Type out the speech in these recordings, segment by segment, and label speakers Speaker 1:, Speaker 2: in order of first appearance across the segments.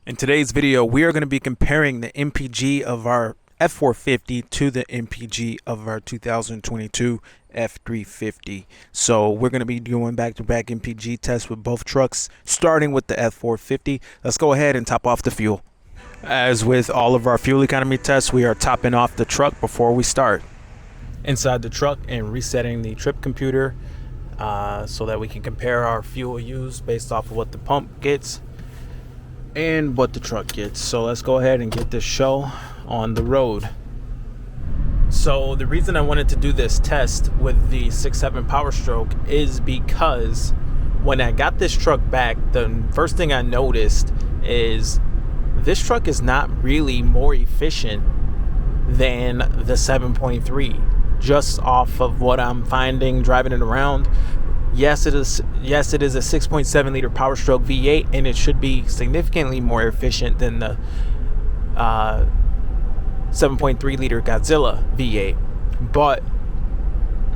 Speaker 1: In today's video, we are going to be comparing the MPG of our F450 to the MPG of our 2022 F350. So we're going to be doing back-to-back MPG tests with both trucks, starting with the F450. Let's go ahead and top off the fuel. As with all of our fuel economy tests, we are topping off the truck before we start. Inside the truck and resetting the trip computer so that we can compare our fuel used based off of what the pump gets and what the truck gets. So let's go ahead and get this show on the road. So the reason I wanted to do this test with the 6.7 Powerstroke is because when I got this truck back, the first thing I noticed is this truck is not really more efficient than the 7.3, just off of what I'm finding driving it around. Yes, it is a 6.7 liter Powerstroke V8, and it should be significantly more efficient than the 7.3 liter Godzilla V8. But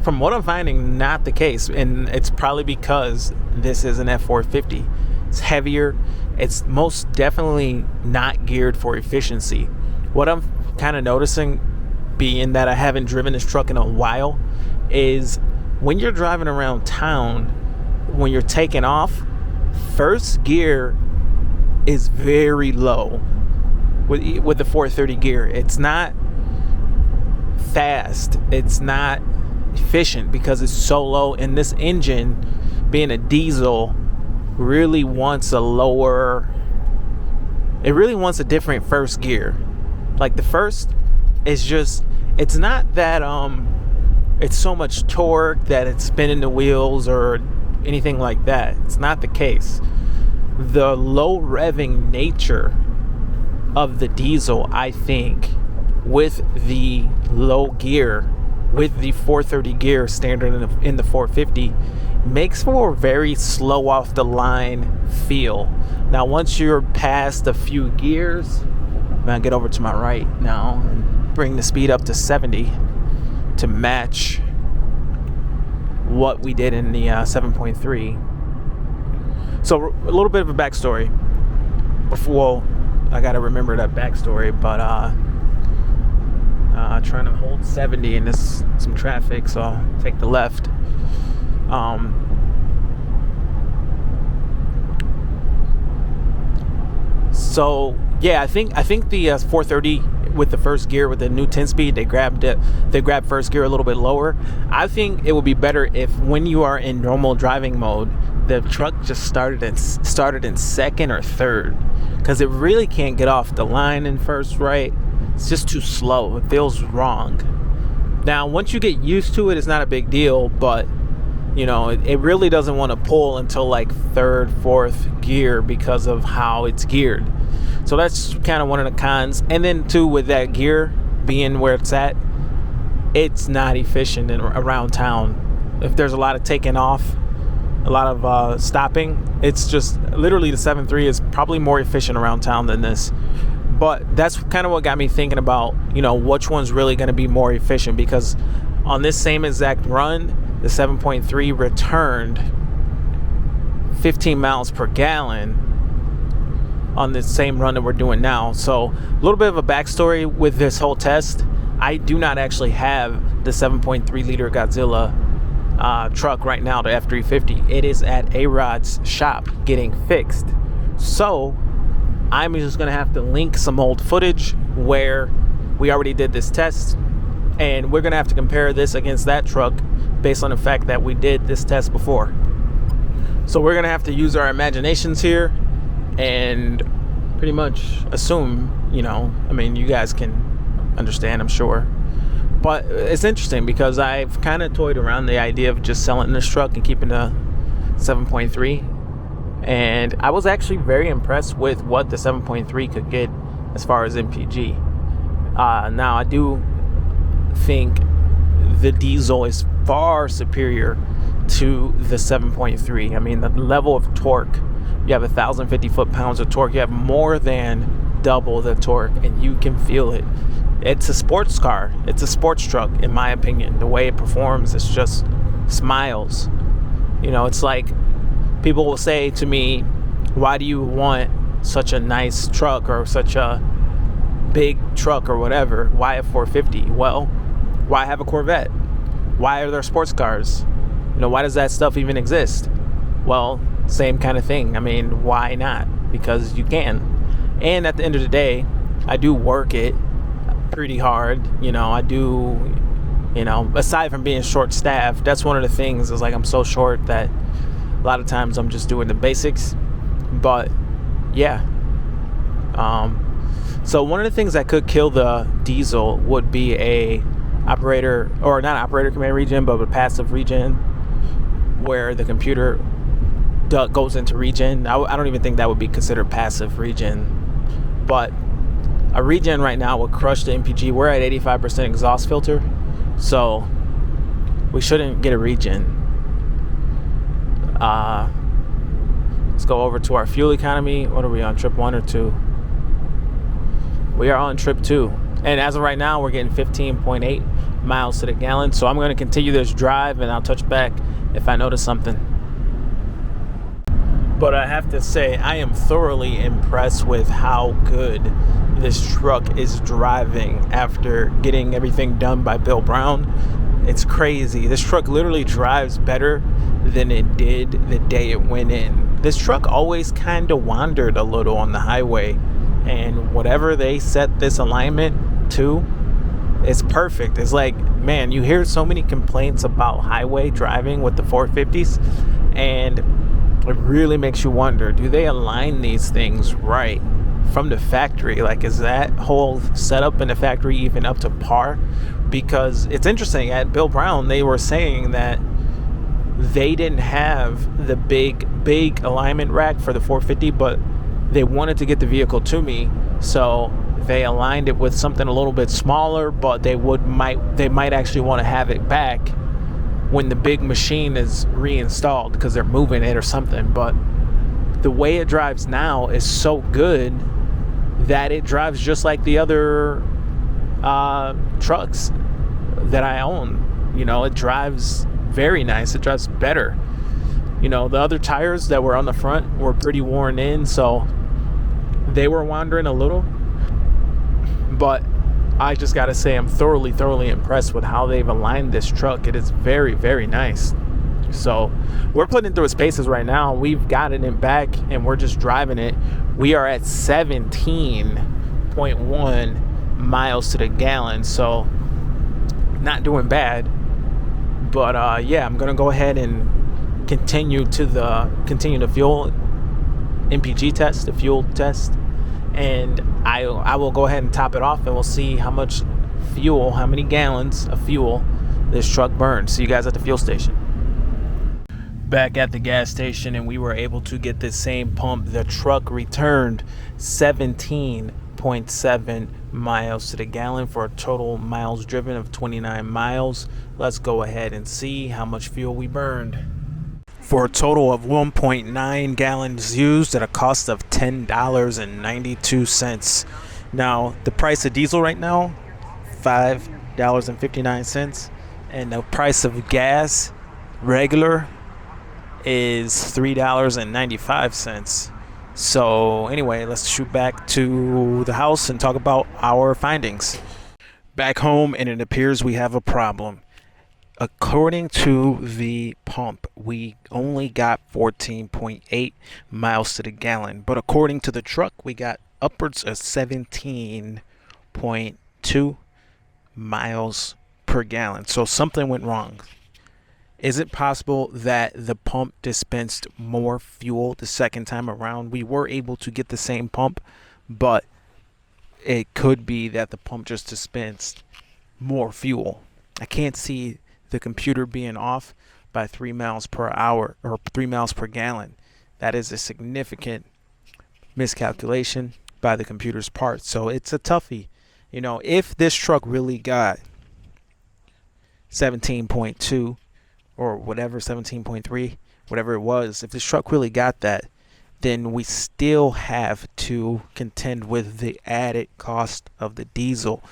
Speaker 1: from what I'm finding, not the case, and it's probably because this is an F450. It's heavier. It's most definitely not geared for efficiency. What I'm kind of noticing, being that I haven't driven this truck in a while, is when you're driving around town, when you're taking off, first gear is very low with the 430 gear. It's not fast, it's not efficient because it's so low, and this engine, being a diesel, really wants a lower, it really wants a different first gear. Like the first is just, it's not that it's so much torque that it's spinning the wheels or anything like that. It's not the case. The low revving nature of the diesel, I think, with the low gear, with the 430 gear standard in the 450, makes for a very slow off the line feel. Now once you're past a few gears, I'm gonna get over to my right now and bring the speed up to 70 to match what we did in the 7.3. So a little bit of a backstory before, I gotta remember that backstory, but trying to hold 70 in this some traffic, so I'll take the left. So yeah, I think the 430 with the first gear, with the new 10-speed, they grabbed first gear a little bit lower. I think it would be better if, when you are in normal driving mode, the truck just started in second or third, because it really can't get off the line in first, right? It's just too slow. It feels wrong. Now once you get used to it, it's not a big deal, but you know, it really doesn't want to pull until like third, fourth gear because of how it's geared. So that's kind of one of the cons. And then too, with that gear being where it's at, it's not efficient around town. If there's a lot of taking off, a lot of stopping, it's just literally the 7.3 is probably more efficient around town than this. But that's kind of what got me thinking about, you know, which one's really going to be more efficient, because on this same exact run, the 7.3 returned 15 miles per gallon on the same run that we're doing now. So a little bit of a backstory with this whole test. I do not actually have the 7.3 liter Godzilla truck right now, the F350. It is at A-Rod's shop getting fixed. So I'm just gonna have to link some old footage where we already did this test, and we're gonna have to compare this against that truck based on the fact that we did this test before. So we're gonna have to use our imaginations here and pretty much assume, you know, I mean, you guys can understand, I'm sure. But it's interesting because I've kind of toyed around the idea of just selling this truck and keeping the 7.3. And I was actually very impressed with what the 7.3 could get as far as MPG. Now, I do think the diesel is far superior to the 7.3. I mean, the level of torque, you have 1,050 foot-pounds of torque. You have more than double the torque, and you can feel it. It's a sports car. It's a sports truck, in my opinion. The way it performs, it's just smiles. You know, it's like people will say to me, why do you want such a nice truck or such a big truck or whatever, why a 450? Well, why have a Corvette? Why are there sports cars? Why does that stuff even exist? Well, same kind of thing. I mean, why not? Because you can. And at the end of the day, I do work it pretty hard. I do, aside from being short staffed, that's one of the things is like I'm so short that a lot of times I'm just doing the basics. But yeah. So one of the things that could kill the diesel would be a operator, or not operator command region, but a passive region where the computer goes into region. I don't even think that would be considered passive region, but a region right now would crush the MPG. We're at 85% exhaust filter, so we shouldn't get a region. Let's go over to our fuel economy. What are we on, trip 1 or 2? We are on trip 2, and as of right now we're getting 15.8 miles to the gallon. So I'm going to continue this drive and I'll touch back if I notice something. But I have to say, I am thoroughly impressed with how good this truck is driving after getting everything done by Bill Brown. It's crazy. This truck literally drives better than it did the day it went in. This truck always kind of wandered a little on the highway, and whatever they set this alignment to, it's perfect. It's like, man, you hear so many complaints about highway driving with the 450s, and it really makes you wonder, do they align these things right from the factory? Like, is that whole setup in the factory even up to par? Because it's interesting, at Bill Brown, they were saying that they didn't have the big alignment rack for the 450, but they wanted to get the vehicle to me, so they aligned it with something a little bit smaller, but they might actually want to have it back when the big machine is reinstalled because they're moving it or something. But the way it drives now is so good that it drives just like the other trucks that I own. It drives very nice. It drives better. The other tires that were on the front were pretty worn in, so they were wandering a little. But I just gotta say, I'm thoroughly impressed with how they've aligned this truck. It is very, very nice. So we're putting it through its paces right now. We've gotten it back and we're just driving it. We are at 17.1 miles to the gallon, so not doing bad. But yeah, I'm gonna go ahead and continue the fuel MPG test, the fuel test, and I will go ahead and top it off, and we'll see how much fuel, how many gallons of fuel this truck burns. See you guys at the fuel station. Back at the gas station, and we were able to get this same pump. The truck returned 17.7 miles to the gallon for a total miles driven of 29 miles. Let's go ahead and see how much fuel we burned. For a total of 1.9 gallons used at a cost of $10.92. Now, the price of diesel right now, $5.59, and the price of gas, regular, is $3.95. So anyway, let's shoot back to the house and talk about our findings. Back home, and it appears we have a problem. According to the pump, we only got 14.8 miles to the gallon, but according to the truck, we got upwards of 17.2 miles per gallon. So something went wrong. Is it possible that the pump dispensed more fuel the second time around? We were able to get the same pump, but it could be that the pump just dispensed more fuel. I can't see the computer being off by 3 miles per hour or 3 miles per gallon. That is a significant miscalculation by the computer's part. So it's a toughie. If this truck really got 17.2 or whatever, 17.3, whatever it was, if this truck really got that, then we still have to contend with the added cost of the diesel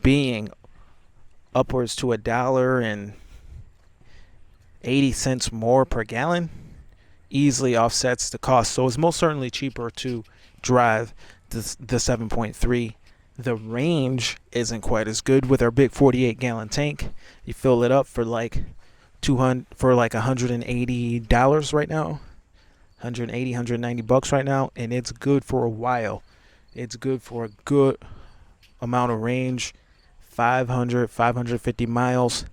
Speaker 1: being upwards to $1.80 more per gallon. Easily offsets the cost. So it's most certainly cheaper to drive the 7.3. The range isn't quite as good with our big 48 gallon tank. You fill it up for like $180 right now, 190 bucks right now, and it's good for a while. It's good for a good amount of range, 550 miles.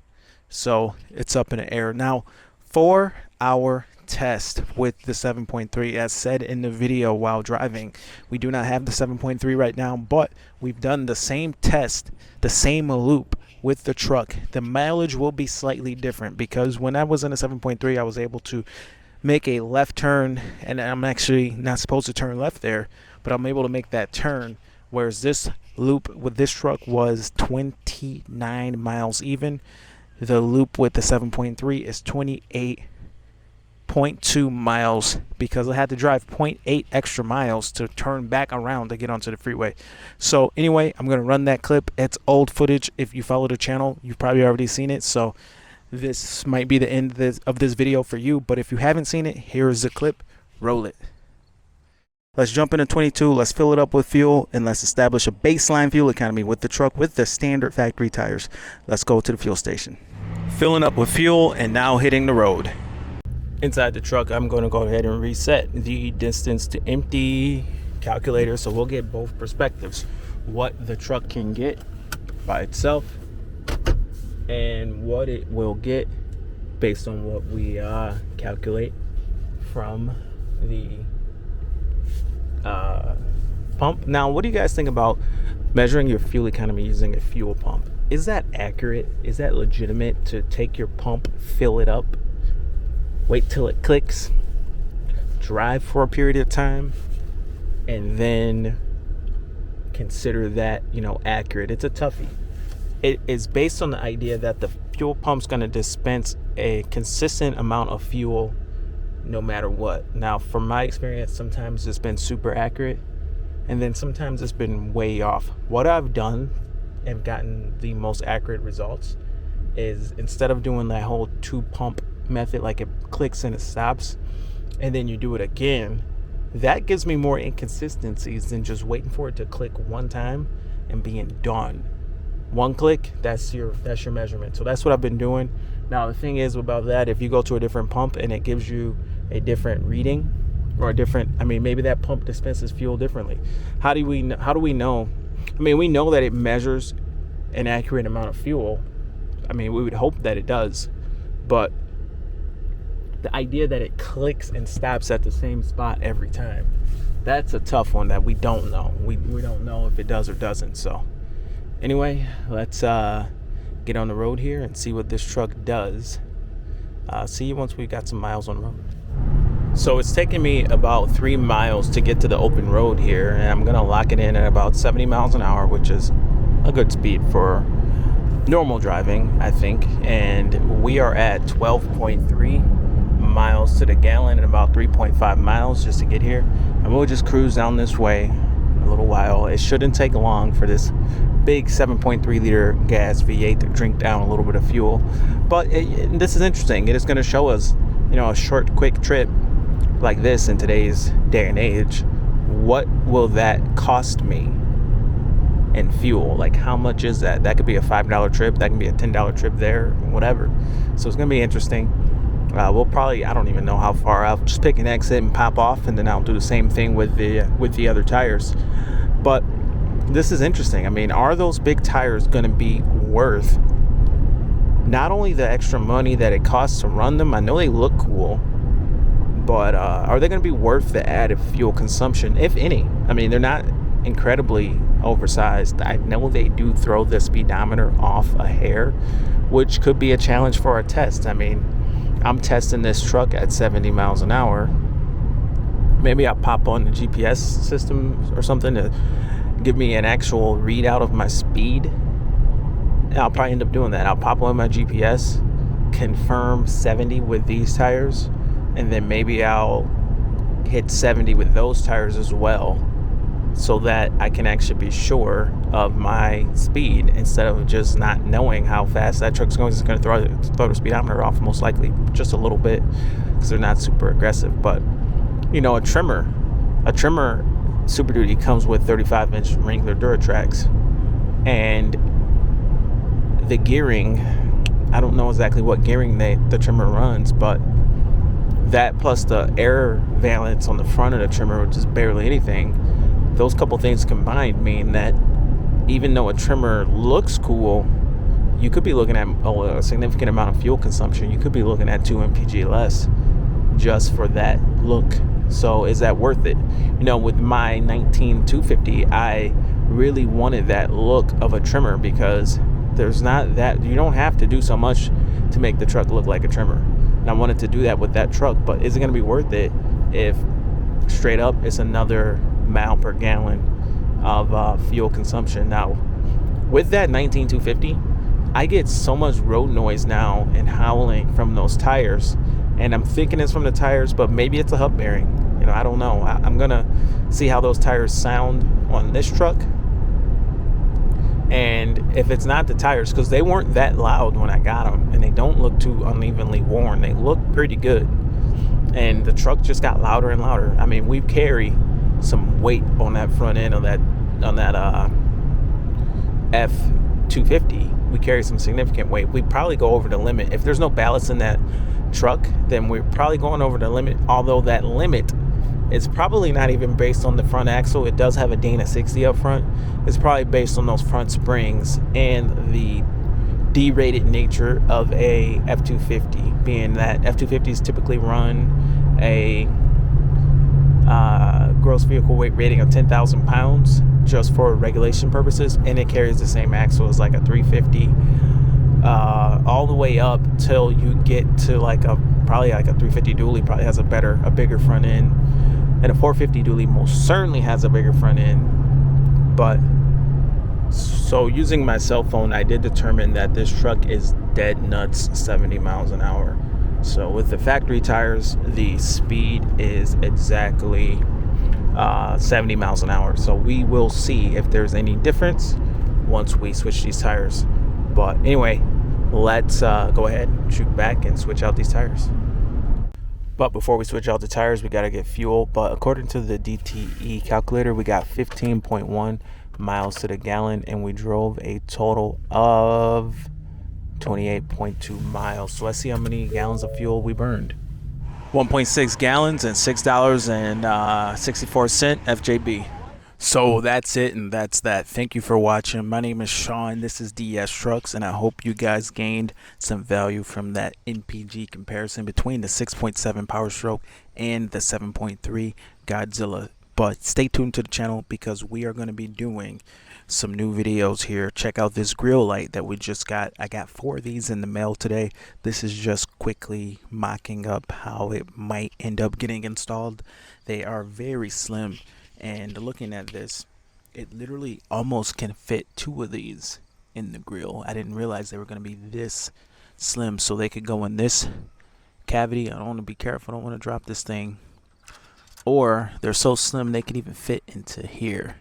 Speaker 1: So it's up in the air now. For our test with the 7.3, as said in the video while driving, we do not have the 7.3 right now, but we've done the same test, the same loop with the truck. The mileage will be slightly different because when I was in a 7.3, I was able to make a left turn, and I'm actually not supposed to turn left there, but I'm able to make that turn, whereas this loop with this truck was 29 miles even. The loop with the 7.3 is 28.2 miles because I had to drive 0.8 extra miles to turn back around to get onto the freeway. So anyway, I'm going to run that clip. It's old footage. If you follow the channel, you've probably already seen it. So this might be the end of this video for you. But if you haven't seen it, here is the clip. Roll it. Let's jump into 22. Let's fill it up with fuel, and let's establish a baseline fuel economy with the truck with the standard factory tires. Let's go to the fuel station. Filling up with fuel and now hitting the road. Inside the truck, I'm going to go ahead and reset the distance to empty calculator so we'll get both perspectives. What the truck can get by itself and what it will get based on what we calculate from the pump. Now, what do you guys think about measuring your fuel economy using a fuel pump? Is that accurate? Is that legitimate to take your pump, fill it up, wait till it clicks, drive for a period of time, and then consider that, accurate? It's a toughie. It is based on the idea that the fuel pump's going to dispense a consistent amount of fuel no matter what. Now, from my experience, sometimes it's been super accurate, and then sometimes it's been way off. What I've done and gotten the most accurate results is, instead of doing that whole 2-pump method, like it clicks and it stops, and then you do it again, that gives me more inconsistencies than just waiting for it to click one time and being done. One click, that's your measurement. So that's what I've been doing. Now, the thing is about that, if you go to a different pump and it gives you a different reading or maybe that pump dispenses fuel differently. How do we know? We know that it measures an accurate amount of fuel. We would hope that it does, but the idea that it clicks and stops at the same spot every time, that's a tough one that we don't know. We don't know if it does or doesn't. So anyway, let's get on the road here and see what this truck does. See you once we got some miles on the road. So it's taking me about 3 miles to get to the open road here, and I'm gonna lock it in at about 70 miles an hour, which is a good speed for normal driving, I think. And we are at 12.3 miles to the gallon in about 3.5 miles just to get here, and we'll just cruise down this way a little while. It shouldn't take long for this big 7.3 liter gas V8 to drink down a little bit of fuel. But this is interesting. It is going to show us, a short, quick trip like this in today's day and age. What will that cost me in fuel? Like, how much is that? That could be a $5 trip. That can be a $10 trip there, whatever. So it's going to be interesting. We'll probably, I don't even know how far. I'll just pick an exit and pop off, and then I'll do the same thing with the other tires. But this is interesting. Are those big tires going to be worth not only the extra money that it costs to run them? I know they look cool, but are they going to be worth the added fuel consumption, if any? They're not incredibly oversized. I know they do throw the speedometer off a hair, which could be a challenge for our test. I'm testing this truck at 70 miles an hour. Maybe I'll pop on the GPS system or something to give me an actual readout of my speed. And I'll probably end up doing that. I'll pop on my GPS, confirm 70 with these tires, and then maybe I'll hit 70 with those tires as well, so that I can actually be sure of my speed instead of just not knowing how fast that truck's going. It's going to throw the speedometer off, most likely just a little bit, because they're not super aggressive. But a trimmer Super Duty comes with 35-inch Wrangler Duratrax, and the gearing, I don't know exactly what gearing the trimmer runs, but that plus the air valence on the front of the trimmer, which is barely anything, those couple things combined mean that even though a trimmer looks cool, you could be looking at a significant amount of fuel consumption. You could be looking at 2 mpg less just for that look. So is that worth it? You know, with my 19250, I really wanted that look of a trimmer, because there's not that, you don't have to do so much to make the truck look like a trimmer. And I wanted to do that with that truck, but is it going to be worth it if straight up it's another mile per gallon of fuel consumption? Now, with that 19250, I get so much road noise now and howling from those tires, and I'm thinking it's from the tires, but maybe it's a hub bearing. You know, I don't know. I'm gonna see how those tires sound on this truck, and if it's not the tires, because they weren't that loud when I got them, and they don't look too unevenly worn. They look pretty good, and the truck just got louder and louder. I mean, we carry some weight on that front end of that F250. We carry some significant weight. We probably go over the limit. If there's no ballast in that truck, then we're probably going over the limit, although that limit is probably not even based on the front axle. It does have a Dana 60 up front. It's probably based on those front springs and the derated nature of a F250, being that F250s typically run a gross vehicle weight rating of 10,000 pounds just for regulation purposes, and it carries the same axle as like a 350 all the way up till you get to probably like a 350 dually probably has a bigger front end, and a 450 dually most certainly has a bigger front end. But so using my cell phone, I did determine that this truck is dead nuts 70 miles an hour. So with the factory tires, the speed is exactly 70 miles an hour. So we will see if there's any difference once we switch these tires. But anyway, let's go ahead and shoot back and switch out these tires. But before we switch out the tires, we got to get fuel. But according to the DTE calculator, we got 15.1 miles to the gallon, and we drove a total of 28.2 miles. So let's see how many gallons of fuel we burned. 1.6 gallons and $6.64 FJB. So that's it, and that's that. Thank you for watching. My name is Sean. This is DS Trucks, and I hope you guys gained some value from that NPG comparison between the 6.7 Powerstroke and the 7.3 Godzilla. But stay tuned to the channel, because we are going to be doing some new videos here. Check out this grill light that we just got. I got 4 of these in the mail today. This is just quickly mocking up how it might end up getting installed. They are very slim, and looking at this, it literally almost can fit 2 of these in the grill. I didn't realize they were going to be this slim, so they could go in this cavity. I don't want to be careful. I don't want to drop this thing. Or they're so slim they can even fit into here.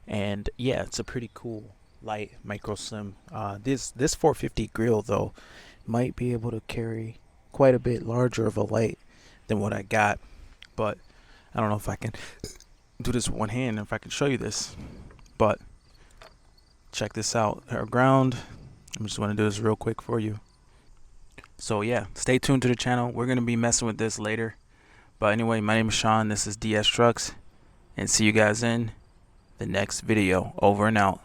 Speaker 1: And yeah, it's a pretty cool light, micro slim. This 450 grill though might be able to carry quite a bit larger of a light than what I got, but I don't know if I can do this with one hand, if I can show you this. But check this out. Our ground, I'm just going to do this real quick for you. So yeah, stay tuned to the channel. We're going to be messing with this later. But anyway, my name is Sean. This is DS Trucks, and see you guys in the next video. Over and out.